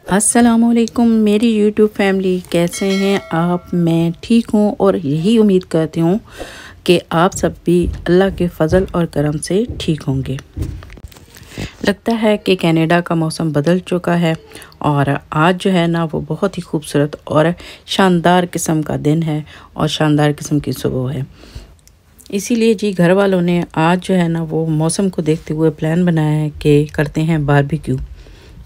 अस्सलामुअलैकुम मेरी YouTube family, कैसे हैं आप। मैं ठीक हूँ और यही उम्मीद करती हूँ कि आप सब भी अल्लाह के फ़ज़ल और करम से ठीक होंगे। लगता है कि कनाडा का मौसम बदल चुका है और आज जो है ना वो बहुत ही खूबसूरत और शानदार किस्म का दिन है और शानदार किस्म की सुबह है। इसीलिए जी घर वालों ने आज जो है ना वो मौसम को देखते हुए प्लान बनाया है कि करते हैं बारबेक्यू।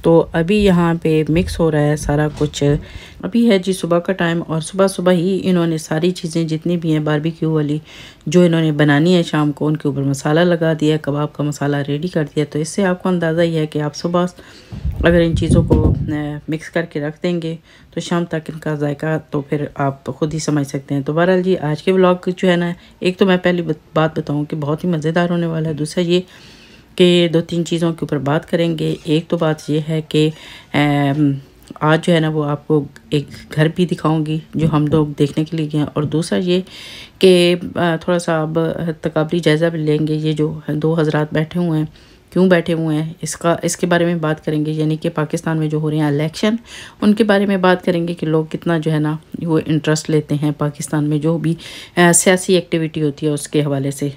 तो अभी यहाँ पे मिक्स हो रहा है सारा कुछ। अभी है जी सुबह का टाइम और सुबह सुबह ही इन्होंने सारी चीज़ें जितनी भी हैं बारबेक्यू वाली जो इन्होंने बनानी है शाम को, उनके ऊपर मसाला लगा दिया, कबाब का मसाला रेडी कर दिया। तो इससे आपको अंदाज़ा ही है कि आप सुबह अगर इन चीज़ों को मिक्स करके रख देंगे तो शाम तक इनका जायका तो फिर आप ख़ुद ही समझ सकते हैं। तो बहरहाल जी आज के व्लॉग जो है ना, एक तो मैं पहली बात बताऊँ कि बहुत ही मज़ेदार होने वाला है। दूसरा ये कि दो तीन चीज़ों के ऊपर बात करेंगे। एक तो बात ये है कि आज जो है ना वो आपको एक घर भी दिखाऊंगी जो हम लोग देखने के लिए गए हैं, और दूसरा ये कि थोड़ा सा अब तकबरी जायज़ा भी लेंगे। ये जो दो हज़रात बैठे हुए हैं, क्यों बैठे हुए हैं इसके बारे में बात करेंगे। यानी कि पाकिस्तान में जो हो रहे हैं इलेक्शन, उनके बारे में बात करेंगे कि लोग कितना जो है ना वो इंटरेस्ट लेते हैं पाकिस्तान में जो भी सियासी एक्टिविटी होती है उसके हवाले से।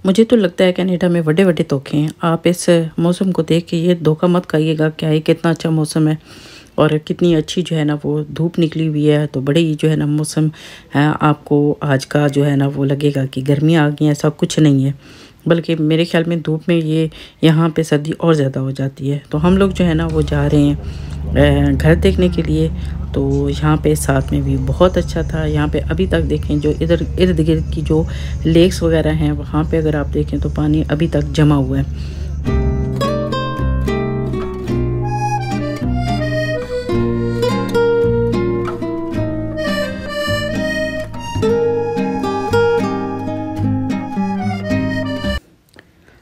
मुझे तो लगता है कनाडा में बड़े बड़े धोखे हैं। आप इस मौसम को देख के ये धोखा मत खाइएगा क्या है कितना अच्छा मौसम है और कितनी अच्छी जो है ना वो धूप निकली हुई है। तो बड़े ही जो है ना मौसम है, आपको आज का जो है ना वो लगेगा कि गर्मी आ गई है। ऐसा कुछ नहीं है, बल्कि मेरे ख्याल में धूप में ये यहाँ पे सर्दी और ज़्यादा हो जाती है। तो हम लोग जो है ना वो जा रहे हैं घर देखने के लिए। तो यहाँ पे साथ में भी बहुत अच्छा था। यहाँ पे अभी तक देखें जो इधर इर्द गिर्द की जो लेक्स वगैरह हैं वहाँ पे अगर आप देखें तो पानी अभी तक जमा हुआ है।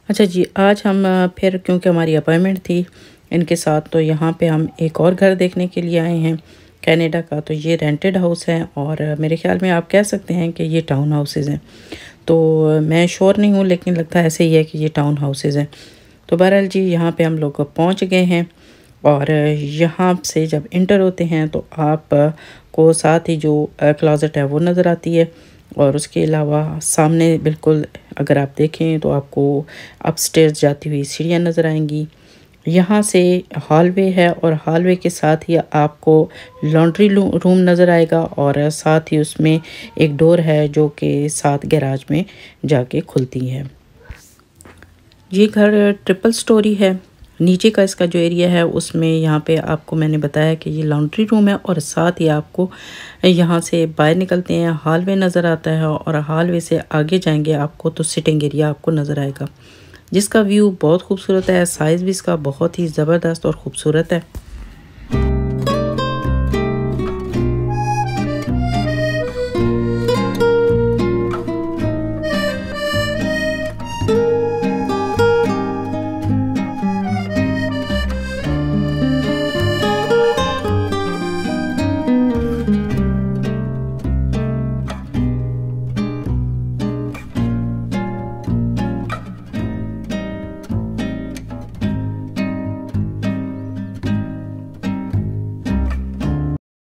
अच्छा जी, आज हम फिर क्योंकि हमारी अपॉइंटमेंट थी इनके साथ, तो यहाँ पे हम एक और घर देखने के लिए आए हैं कनाडा का। तो ये रेंटेड हाउस है और मेरे ख्याल में आप कह सकते हैं कि ये टाउन हाउसेज़ हैं। तो मैं श्योर नहीं हूँ लेकिन लगता है ऐसे ही है कि ये टाउन हाउसेज़ हैं। तो बहरहाल जी यहाँ पे हम लोग पहुँच गए हैं और यहाँ से जब इंटर होते हैं तो आप को साथ ही जो क्लोज़ेट है वो नज़र आती है। और उसके अलावा सामने बिल्कुल अगर आप देखें तो आपको अपस्टेयर्स जाती हुई सीढ़ियाँ नज़र आएंगी। यहाँ से हॉलवे है और हॉलवे के साथ ही आपको लॉन्ड्री रूम नज़र आएगा और साथ ही उसमें एक डोर है जो कि साथ गैराज में जाके खुलती है। ये घर ट्रिपल स्टोरी है। नीचे का इसका जो एरिया है उसमें यहाँ पे आपको मैंने बताया कि ये लॉन्ड्री रूम है और साथ ही आपको यहाँ से बाहर निकलते हैं हॉलवे नज़र आता है और हॉलवे से आगे जाएंगे आपको तो सिटिंग एरिया आपको नज़र आएगा जिसका व्यू बहुत खूबसूरत है। साइज़ भी इसका बहुत ही ज़बरदस्त और ख़ूबसूरत है।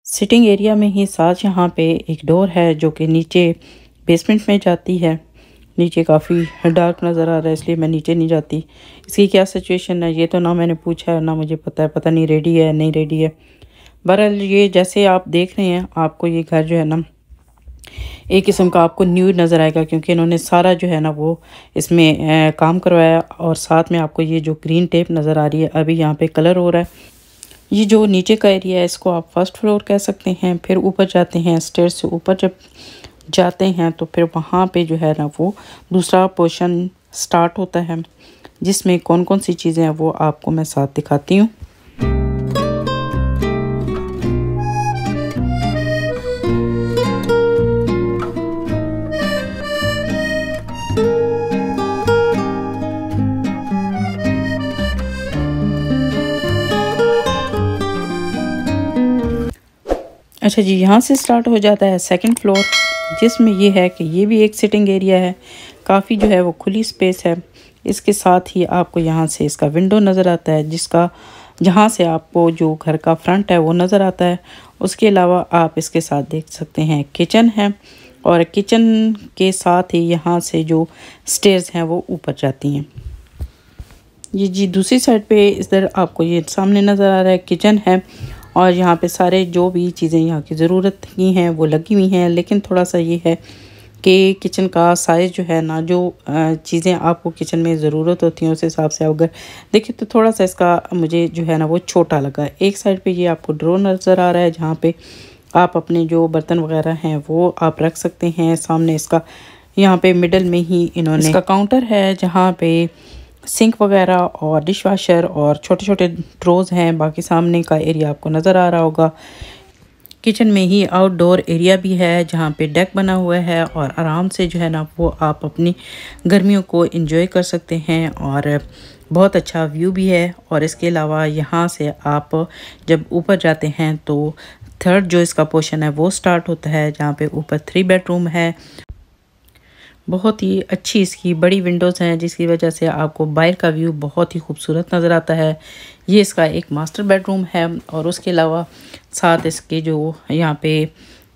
सिटिंग एरिया में ही साथ यहाँ पे एक डोर है जो कि नीचे बेसमेंट में जाती है। नीचे काफ़ी डार्क नज़र आ रहा है इसलिए मैं नीचे नहीं जाती। इसकी क्या सिचुएशन है ये तो ना मैंने पूछा है ना मुझे पता है, पता नहीं रेडी है नहीं रेडी है। बहरहाल ये जैसे आप देख रहे हैं आपको ये घर जो है ना एक किस्म का आपको न्यू नज़र आएगा क्योंकि इन्होंने सारा जो है ना वो इसमें काम करवाया और साथ में आपको ये जो ग्रीन टेप नज़र आ रही है अभी यहाँ पे कलर हो रहा है। ये जो नीचे का एरिया है इसको आप फर्स्ट फ्लोर कह सकते हैं। फिर ऊपर जाते हैं स्टेयर से ऊपर जब जाते हैं तो फिर वहाँ पे जो है ना वो दूसरा पोर्शन स्टार्ट होता है, जिसमें कौन कौन सी चीज़ें हैं वो आपको मैं साथ दिखाती हूँ। अच्छा जी, यहाँ से स्टार्ट हो जाता है सेकंड फ्लोर, जिसमें ये है कि ये भी एक सिटिंग एरिया है, काफ़ी जो है वो खुली स्पेस है। इसके साथ ही आपको यहाँ से इसका विंडो नज़र आता है, जहाँ से आपको जो घर का फ्रंट है वो नज़र आता है। उसके अलावा आप इसके साथ देख सकते हैं किचन है, और किचन के साथ ही यहाँ से जो स्टेयर्स हैं वो ऊपर जाती हैं। ये जी दूसरी साइड पे इधर आपको ये सामने नज़र आ रहा है किचन है, और यहाँ पे सारे जो भी चीज़ें यहाँ की ज़रूरत की हैं वो लगी हुई हैं। लेकिन थोड़ा सा ये है कि किचन का साइज़ जो है ना, जो चीज़ें आपको किचन में ज़रूरत होती हैं उस हिसाब से अगर देखिए तो थोड़ा सा इसका मुझे जो है ना वो छोटा लगा। एक साइड पे ये आपको ड्रॉर नज़र आ रहा है, जहाँ पे आप अपने जो बर्तन वगैरह हैं वो आप रख सकते हैं। सामने इसका यहाँ पे मिडल में ही इन्होंने इसका काउंटर है, जहाँ पे सिंक वगैरह और डिश वाशर और छोटे छोटे ड्रोज हैं। बाकी सामने का एरिया आपको नज़र आ रहा होगा। किचन में ही आउटडोर एरिया भी है, जहाँ पे डेक बना हुआ है, और आराम से जो है ना वो आप अपनी गर्मियों को एंजॉय कर सकते हैं, और बहुत अच्छा व्यू भी है। और इसके अलावा यहाँ से आप जब ऊपर जाते हैं तो थर्ड जो इसका पोर्शन है वो स्टार्ट होता है, जहाँ पे ऊपर 3 बेडरूम है। बहुत ही अच्छी इसकी बड़ी विंडोज़ हैं, जिसकी वजह से आपको बाहर का व्यू बहुत ही खूबसूरत नज़र आता है। ये इसका एक मास्टर बेडरूम है, और उसके अलावा साथ इसके जो यहाँ पे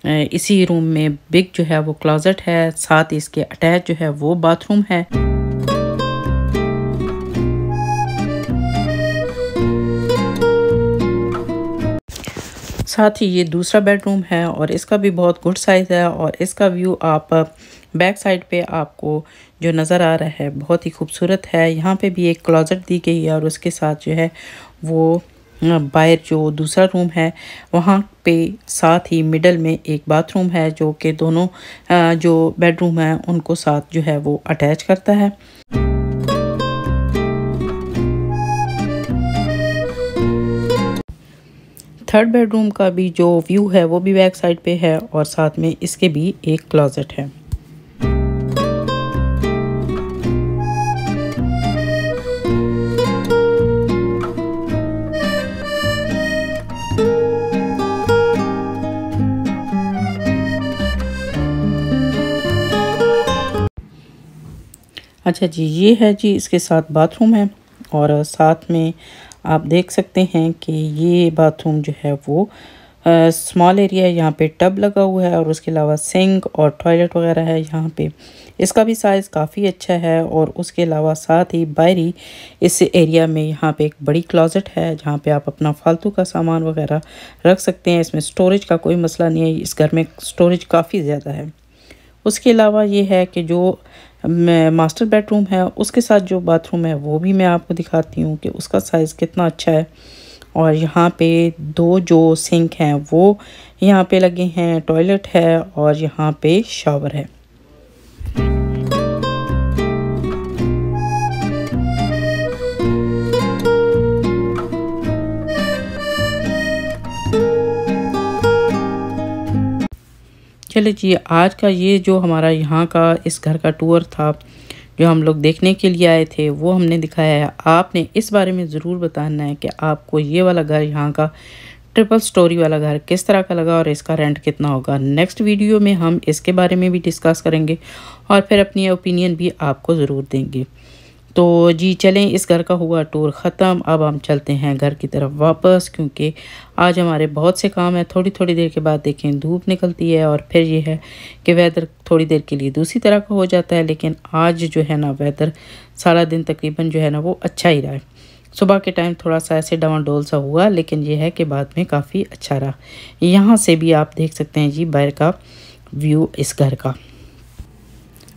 इसी रूम में बिग जो है वो क्लोजेट है, साथ ही इसके अटैच जो है वो बाथरूम है। साथ ही ये दूसरा बेडरूम है, और इसका भी बहुत गुड साइज़ है, और इसका व्यू आप बैक साइड पे आपको जो नज़र आ रहा है बहुत ही खूबसूरत है। यहाँ पे भी एक क्लोजेट दी गई है, और उसके साथ जो है वो बाहर जो दूसरा रूम है वहाँ पे साथ ही मिडल में एक बाथरूम है, जो कि दोनों जो बेडरूम है उनको साथ जो है वो अटैच करता है। थर्ड बेडरूम का भी जो व्यू है वो भी बैक साइड पे है, और साथ में इसके भी एक क्लोजेट है। अच्छा जी, ये है जी इसके साथ बाथरूम है, और साथ में आप देख सकते हैं कि ये बाथरूम जो है वो स्मॉल एरिया है। यहाँ पे टब लगा हुआ है, और उसके अलावा सिंक और टॉयलेट वगैरह है यहाँ पे। इसका भी साइज़ काफ़ी अच्छा है, और उसके अलावा साथ ही बाहरी इस एरिया में यहाँ पे एक बड़ी क्लोजेट है, जहाँ पे आप अपना फालतू का सामान वगैरह रख सकते हैं। इसमें स्टोरेज का कोई मसला नहीं है, इस घर में स्टोरेज काफ़ी ज़्यादा है। उसके अलावा ये है कि जो मास्टर बेडरूम है उसके साथ जो बाथरूम है वो भी मैं आपको दिखाती हूँ कि उसका साइज़ कितना अच्छा है। और यहाँ पे 2 जो सिंक हैं वो यहाँ पे लगे हैं, टॉयलेट है, और यहाँ पे शावर है। चलिए जी, आज का ये जो हमारा यहाँ का इस घर का टूर था, जो हम लोग देखने के लिए आए थे, वो हमने दिखाया है। आपने इस बारे में ज़रूर बताना है कि आपको ये वाला घर, यहाँ का ट्रिपल स्टोरी वाला घर किस तरह का लगा, और इसका रेंट कितना होगा। नेक्स्ट वीडियो में हम इसके बारे में भी डिस्कस करेंगे, और फिर अपनी ओपिनियन भी आपको ज़रूर देंगे। तो जी चलें, इस घर का हुआ टूर ख़त्म। अब हम चलते हैं घर की तरफ वापस, क्योंकि आज हमारे बहुत से काम हैं। थोड़ी थोड़ी देर के बाद देखें धूप निकलती है, और फिर ये है कि वेदर थोड़ी देर के लिए दूसरी तरह का हो जाता है। लेकिन आज जो है ना वेदर सारा दिन तकरीबन जो है ना वो अच्छा ही रहा है। सुबह के टाइम थोड़ा सा ऐसे डामाडोल सा हुआ, लेकिन ये है कि बाद में काफ़ी अच्छा रहा। यहाँ से भी आप देख सकते हैं जी बाहर का व्यू इस घर का।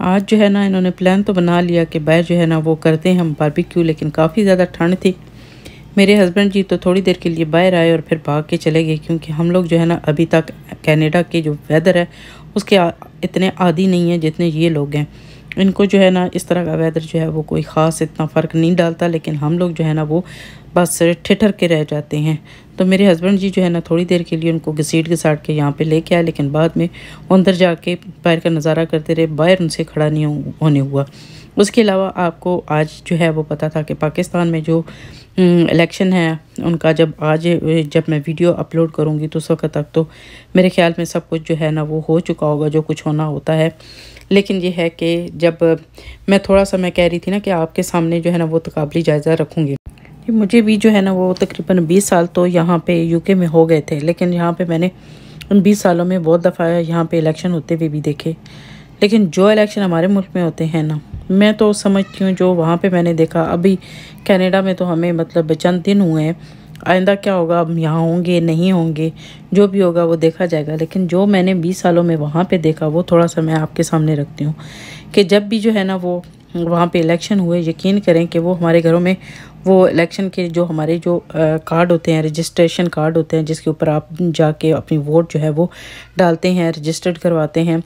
आज जो है ना इन्होंने प्लान तो बना लिया कि बाहर जो है ना वो करते हैं हम बारबेक्यू, लेकिन काफ़ी ज़्यादा ठंड थी। मेरे हस्बैंड जी तो थोड़ी देर के लिए बाहर आए और फिर भाग के चले गए, क्योंकि हम लोग जो है ना अभी तक कनाडा के जो वेदर है उसके इतने आदी नहीं हैं जितने ये लोग हैं। इनको जो है ना इस तरह का वेदर जो है वो कोई ख़ास इतना फ़र्क नहीं डालता, लेकिन हम लोग जो है ना वो बस ठिठर के रह जाते हैं। तो मेरे हस्बैंड जी जो है ना थोड़ी देर के लिए उनको घसीट के यहाँ पे लेके आए, लेकिन बाद में अंदर जाके बाहर का नज़ारा करते रहे, बाहर उनसे खड़ा नहीं होने हुआ। उसके अलावा आपको आज जो है वो पता था कि पाकिस्तान में जो इलेक्शन है उनका, जब मैं वीडियो अपलोड करूँगी तो उस वक्त तक तो मेरे ख्याल में सब कुछ जो है ना वो हो चुका होगा जो कुछ होना होता है। लेकिन ये है कि जब मैं कह रही थी ना कि आपके सामने जो है ना वो तकाबली जायज़ा रखूँगी। मुझे भी जो है ना वो तकरीबन 20 साल तो यहाँ पे यूके में हो गए थे, लेकिन यहाँ पे मैंने उन 20 सालों में बहुत दफ़ा यहाँ पे इलेक्शन होते हुए भी देखे। लेकिन जो इलेक्शन हमारे मुल्क में होते हैं ना, मैं तो समझती हूँ जो वहाँ पे मैंने देखा, अभी कनाडा में तो हमें मतलब चंद दिन हुए हैं, आइंदा क्या होगा अब यहाँ होंगे नहीं होंगे, जो भी होगा वो देखा जाएगा। लेकिन जो मैंने 20 सालों में वहाँ पे देखा वो थोड़ा सा मैं आपके सामने रखती हूँ कि जब भी जो है ना वो वहाँ पे इलेक्शन हुए, यकीन करें कि वो हमारे घरों में वो इलेक्शन के जो हमारे जो कार्ड होते हैं, रजिस्ट्रेशन कार्ड होते हैं, जिसके ऊपर आप जाके अपनी वोट जो है वो डालते हैं, रजिस्टर्ड करवाते हैं,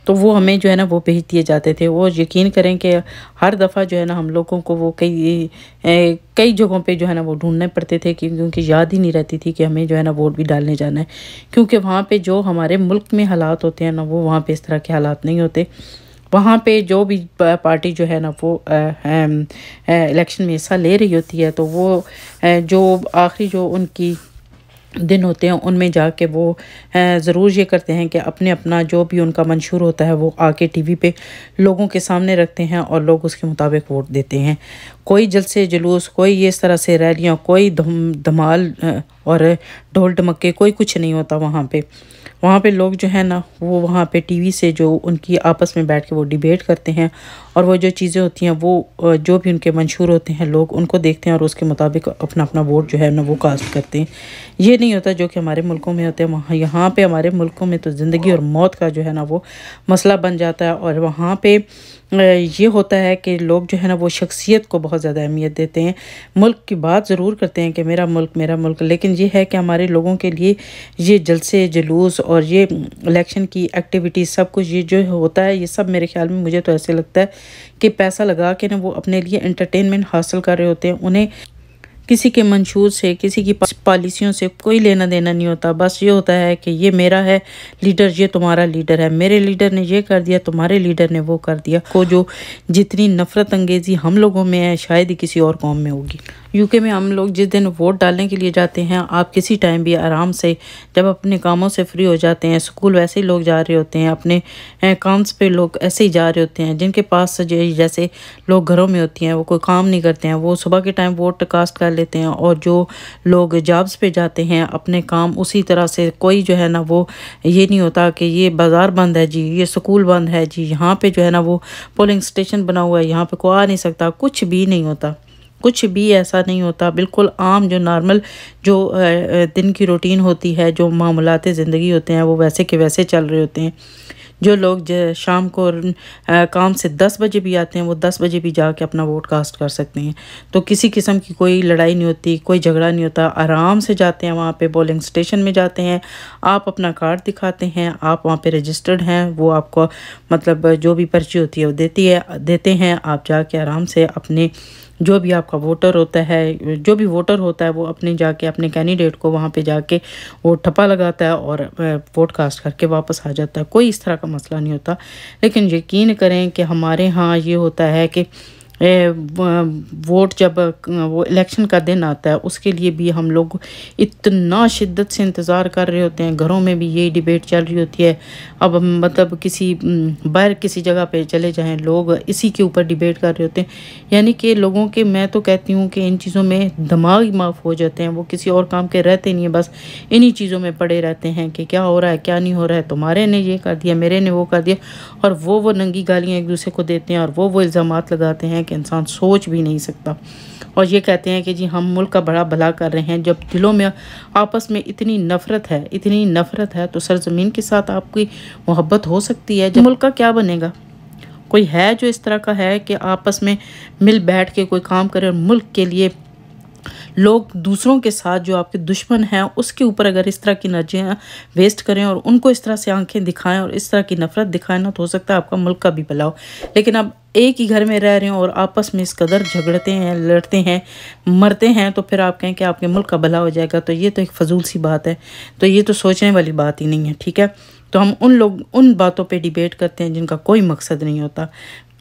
तो वो हमें जो है ना वो भेज दिए जाते थे। और यकीन करें कि हर दफ़ा जो है ना हम लोगों को वो कई जगहों पे जो है ना वो ढूंढने पड़ते थे, क्योंकि याद ही नहीं रहती थी कि हमें जो है ना वोट भी डालने जाना है। क्योंकि वहाँ पे जो हमारे मुल्क में हालात होते हैं ना, वो वहाँ पे इस तरह के हालात नहीं होते। वहाँ पे जो भी पार्टी जो है ना वो इलेक्शन में हिस्सा ले रही होती है, तो वो जो आखिरी जो उनकी दिन होते हैं उनमें जाके वो ज़रूर ये करते हैं कि अपना जो भी उनका मंशूर होता है वो आके टीवी पे लोगों के सामने रखते हैं और लोग उसके मुताबिक वोट देते हैं। कोई जलसे जुलूस, कोई ये इस तरह से रैलियाँ, कोई धमाल और ढोल ढमक्के, कोई कुछ नहीं होता वहाँ पे लोग जो है ना वो वहाँ पे टीवी से जो उनकी आपस में बैठ के वो डिबेट करते हैं, और वो जो चीज़ें होती हैं वो जो भी उनके मंशूर होते हैं लोग उनको देखते हैं और उसके मुताबिक अपना वोट जो है ना वो कास्ट करते हैं। ये नहीं होता जो कि हमारे मुल्कों में होते हैं। वहाँ यहाँ पे हमारे मुल्कों में तो ज़िंदगी और मौत का जो है ना वो मसला बन जाता है, और वहाँ पे ये होता है कि लोग जो है ना वो शख्सियत को बहुत ज़्यादा अहमियत देते हैं। मुल्क की बात ज़रूर करते हैं कि मेरा मुल्क, लेकिन ये है कि हमारे लोगों के लिए ये जलसे जुलूस और ये इलेक्शन की एक्टिविटीज़ सब कुछ ये जो होता है, ये सब मेरे ख्याल में, मुझे तो ऐसे लगता है कि पैसा लगा के ना वो अपने लिए एंटरटेनमेंट हासिल कर रहे होते हैं। उन्हें किसी के मंशूर से, किसी की पॉलिसियों से कोई लेना देना नहीं होता। बस ये होता है कि ये मेरा है लीडर, ये तुम्हारा लीडर है, मेरे लीडर ने ये कर दिया, तुम्हारे लीडर ने वो कर दिया। को जो जितनी नफ़रत अंगेज़ी हम लोगों में है शायद ही किसी और कौम में होगी। यूके में हम लोग जिस दिन वोट डालने के लिए जाते हैं, आप किसी टाइम भी आराम से जब अपने कामों से फ्री हो जाते हैं, स्कूल वैसे ही लोग जा रहे होते हैं, अपने काम्स पे लोग ऐसे ही जा रहे होते हैं, जिनके पास जैसे लोग घरों में होती हैं वो कोई काम नहीं करते हैं, वो सुबह के टाइम वोट कास्ट कर लेते हैं। और जो लोग जॉब्स पे जाते हैं अपने काम उसी तरह से, कोई जो है ना वो ये नहीं होता कि ये बाज़ार बंद है जी, ये स्कूल बंद है जी, यहाँ पे जो है ना वो पोलिंग स्टेशन बना हुआ है, यहाँ पे कोई आ नहीं सकता, कुछ भी नहीं होता, कुछ भी ऐसा नहीं होता। बिल्कुल आम जो नॉर्मल जो दिन की रूटीन होती है, जो मामूलात ज़िंदगी होते हैं वो वैसे के वैसे चल रहे होते हैं। जो लोग शाम को काम से 10 बजे भी आते हैं, वो 10 बजे भी जाके अपना वोट कास्ट कर सकते हैं। तो किसी किस्म की कोई लड़ाई नहीं होती, कोई झगड़ा नहीं होता, आराम से जाते हैं वहाँ पे पोलिंग स्टेशन में जाते हैं, आप अपना कार्ड दिखाते हैं, आप वहाँ पे रजिस्टर्ड हैं, वो आपको मतलब जो भी पर्ची होती है वो देते हैं, आप जाके आराम से अपने जो भी आपका वोटर होता है, जो भी वोटर होता है वो अपने जाके अपने कैंडिडेट को वहाँ पे जाके वो ठप्पा लगाता है और वोट कास्ट करके वापस आ जाता है। कोई इस तरह का मसला नहीं होता। लेकिन यकीन करें कि हमारे यहाँ ये होता है कि वोट जब वो इलेक्शन का दिन आता है उसके लिए भी हम लोग इतना शिद्दत से इंतज़ार कर रहे होते हैं। घरों में भी यही डिबेट चल रही होती है। अब मतलब बाहर किसी जगह पे चले जाएं, लोग इसी के ऊपर डिबेट कर रहे होते हैं। यानी कि लोगों के, मैं तो कहती हूँ कि इन चीज़ों में दिमाग ही माफ़ हो जाते हैं। वो किसी और काम के रहते नहीं है, बस इन्हीं चीज़ों में पड़े रहते हैं कि क्या हो रहा है क्या नहीं हो रहा है, तुम्हारे ने ये कर दिया, मेरे ने वो कर दिया, और वो नंगी गालियाँ एक दूसरे को देते हैं और वो इल्ज़ामात लगाते हैं कि इंसान सोच भी नहीं सकता। और ये कहते हैं कि जी हम मुल्क का बड़ा भला कर रहे हैं। जब दिलों में आपस में इतनी नफ़रत है तो सरज़मीन के साथ आपकी मोहब्बत हो सकती है? जब मुल्क का क्या बनेगा? कोई है जो इस तरह का है कि आपस में मिल बैठ के कोई काम करे और मुल्क के लिए लोग दूसरों के साथ जो आपके दुश्मन हैं उसके ऊपर अगर इस तरह की एनर्जियाँ वेस्ट करें और उनको इस तरह से आंखें दिखाएं और इस तरह की नफरत दिखाएं ना, तो हो सकता है आपका मुल्क का भी भला हो। लेकिन अब एक ही घर में रह रहे हो और आपस में इस कदर झगड़ते हैं, लड़ते हैं, मरते हैं, तो फिर आप कहें कि आपके मुल्क का भला हो जाएगा, तो ये तो एक फजूल सी बात है। तो ये तो सोचने वाली बात ही नहीं है, ठीक है। तो हम उन बातों पे डिबेट करते हैं जिनका कोई मकसद नहीं होता,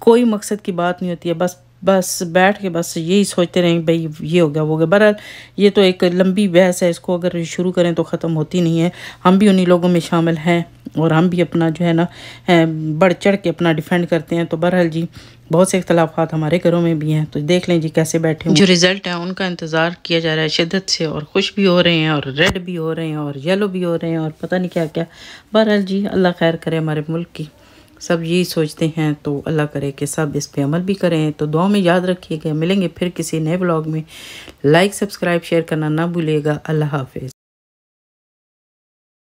कोई मकसद की बात नहीं होती है। बस बैठ के बस यही सोचते रहें भाई ये हो गया वो हो गया। बहरहाल ये तो एक लंबी बहस है, इसको अगर शुरू करें तो ख़त्म होती नहीं है। हम भी उन्हीं लोगों में शामिल हैं और हम भी अपना जो है ना बढ़ चढ़ के अपना डिफेंड करते हैं। तो बहरहाल जी बहुत से इख्तलाफात हमारे घरों में भी हैं, तो देख लें जी कैसे बैठे हैं। जो रिज़ल्ट है उनका इंतज़ार किया जा रहा है शिद्दत से, और खुश भी हो रहे हैं और रेड भी हो रहे हैं और येलो भी हो रहे हैं और पता नहीं क्या क्या। बहरहाल जी अल्लाह खैर करे हमारे मुल्क की, सब यही सोचते हैं, तो अल्लाह करे कि सब इस पे अमल भी करें। तो दुआ में याद रखिएगा, मिलेंगे फिर किसी नए व्लॉग में। लाइक सब्सक्राइब शेयर करना ना भूलिएगा। अल्लाह हाफिज़।